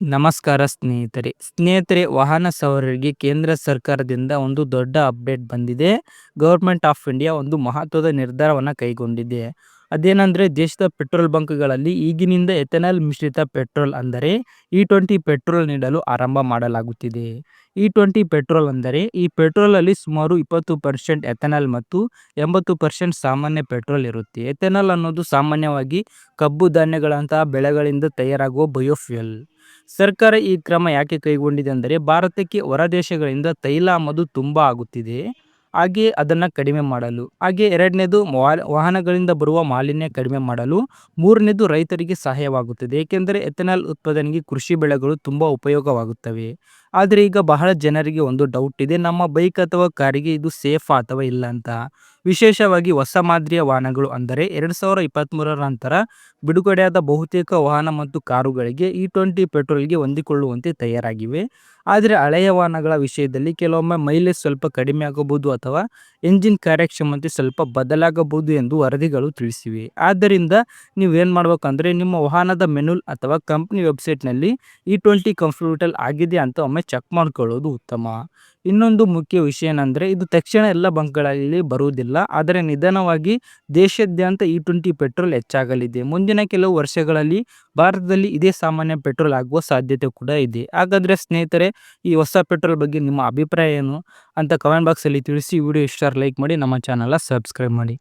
ನಮಸ್ಕಾರ ಸ್ನೇಹಿತರೆ ವಾಹನ ಸವಾರರಿಗೆ ಕೇಂದ್ರ ಸರ್ಕಾರದಿಂದ ಒಂದು ದೊಡ್ಡ ಅಪ್ಡೇಟ್ ಬಂದಿದೆ. ಗೌರ್ಮೆಂಟ್ ಆಫ್ ಇಂಡಿಯಾ ಒಂದು ಮಹತ್ವದ ನಿರ್ಧಾರವನ್ನು ಕೈಗೊಂಡಿದೆ. ಅದೇನೆಂದರೆ ದೇಶದ ಪೆಟ್ರೋಲ್ ಬಂಕ್ಗಳಲ್ಲಿ ಈಗಿನಿಂದ ಎಥೆನಾಲ್ ಮಿಶ್ರಿತ ಪೆಟ್ರೋಲ್ ಅಂದರೆ E20 ಪೆಟ್ರೋಲ್ ನೀಡಲು ಆರಂಭ ಮಾಡಲಾಗುತ್ತಿದೆ. E20 ಪೆಟ್ರೋಲ್ ಅಂದರೆ ಈ ಪೆಟ್ರೋಲಲ್ಲಿ ಸುಮಾರು 20% ಎಥೆನಾಲ್ ಮತ್ತು 80% ಸಾಮಾನ್ಯ ಪೆಟ್ರೋಲ್ ಇರುತ್ತೆ. ಎಥೆನಾಲ್ ಅನ್ನೋದು ಸಾಮಾನ್ಯವಾಗಿ ಕಬ್ಬು ಧಾನ್ಯಗಳಂತಹ ಬೆಳೆಗಳಿಂದ ತಯಾರಾಗುವ ಬಯೋಫ್ಯೂಯಲ್. ಸರ್ಕಾರ ಈ ಕ್ರಮ ಯಾಕೆ ಕೈಗೊಂಡಿದೆ ಅಂದರೆ ಭಾರತಕ್ಕೆ ಹೊರ ದೇಶಗಳಿಂದ ತೈಲ ಆಮದು ತುಂಬಾ ಆಗುತ್ತಿದೆ. ಹಾಗೆ ಅದನ್ನು ಕಡಿಮೆ ಮಾಡಲು, ಹಾಗೆ ಎರಡನೇದು ವಾಹನಗಳಿಂದ ಬರುವ ಮಾಲಿನ್ಯ ಕಡಿಮೆ ಮಾಡಲು, ಮೂರನೇದು ರೈತರಿಗೆ ಸಹಾಯವಾಗುತ್ತದೆ. ಏಕೆಂದರೆ ಎಥೆನಾಲ್ ಉತ್ಪಾದನೆಗೆ ಕೃಷಿ ಬೆಳೆಗಳು ತುಂಬ ಉಪಯೋಗವಾಗುತ್ತವೆ. ಆದರೆ ಈಗ ಬಹಳ ಜನರಿಗೆ ಒಂದು ಡೌಟ್ ಇದೆ, ನಮ್ಮ ಬೈಕ್ ಅಥವಾ ಕಾರಿಗೆ ಇದು ಸೇಫಾ ಅಥವಾ ಇಲ್ಲ ಅಂತ. ವಿಶೇಷವಾಗಿ ಹೊಸ ಮಾದರಿಯ ವಾಹನಗಳು ಅಂದರೆ 2023ರ ನಂತರ ಬಿಡುಗಡೆಯಾದ ಬಹುತೇಕ ವಾಹನ ಮತ್ತು ಕಾರುಗಳಿಗೆ E20 ಪೆಟ್ರೋಲ್ಗೆ ಹೊಂದಿಕೊಳ್ಳುವಂತೆ ತಯಾರಾಗಿವೆ. ಆದರೆ ಹಳೆಯ ವಾಹನಗಳ ವಿಷಯದಲ್ಲಿ ಕೆಲವೊಮ್ಮೆ ಮೈಲೇಜ್ ಸ್ವಲ್ಪ ಕಡಿಮೆ ಆಗಬಹುದು ಅಥವಾ ಎಂಜಿನ್ ಕಾರ್ಯಕ್ಷಮತೆ ಸ್ವಲ್ಪ ಬದಲಾಗಬಹುದು ಎಂದು ವರದಿಗಳು ತಿಳಿಸಿವೆ. ಆದ್ದರಿಂದ ನೀವೇನು ಮಾಡಬೇಕಂದ್ರೆ ನಿಮ್ಮ ವಾಹನದ ಮೆನುಲ್ ಅಥವಾ ಕಂಪ್ನಿ ವೆಬ್ಸೈಟ್ನಲ್ಲಿ E20 ಕಂಫರ್ಟಬಲ್ ಆಗಿದೆ ಅಂತ ಒಮ್ಮೆ ಚೆಕ್ ಮಾಡ್ಕೊಳ್ಳೋದು ಉತ್ತಮ. ಇನ್ನೊಂದು ಮುಖ್ಯ ವಿಷಯ ಏನಂದರೆ ಇದು ತಕ್ಷಣ ಎಲ್ಲ ಬಂಕ್ಗಳಲ್ಲಿ ಬರುವುದಿಲ್ಲ, ಆದರೆ ನಿಧಾನವಾಗಿ ದೇಶಾದ್ಯಂತ E20 ಪೆಟ್ರೋಲ್ ಹೆಚ್ಚಾಗಲಿದೆ. ಮುಂದಿನ ಕೆಲವು ವರ್ಷಗಳಲ್ಲಿ ಭಾರತದಲ್ಲಿ ಇದೇ ಸಾಮಾನ್ಯ ಪೆಟ್ರೋಲ್ ಆಗುವ ಸಾಧ್ಯತೆ ಕೂಡ ಇದೆ. ಹಾಗಾದರೆ ಸ್ನೇಹಿತರೆ, ಈ ಹೊಸ ಪೆಟ್ರೋಲ್ ಬಗ್ಗೆ ನಿಮ್ಮ ಅಭಿಪ್ರಾಯ ಏನು ಅಂತ ಕಮೆಂಟ್ ಬಾಕ್ಸಲ್ಲಿ ತಿಳಿಸಿ. ವಿಡಿಯೋ ಇಷ್ಟ ಲೈಕ್ ಮಾಡಿ, ನಮ್ಮ ಚಾನಲ್ನ ಸಬ್ಸ್ಕ್ರೈಬ್ ಮಾಡಿ.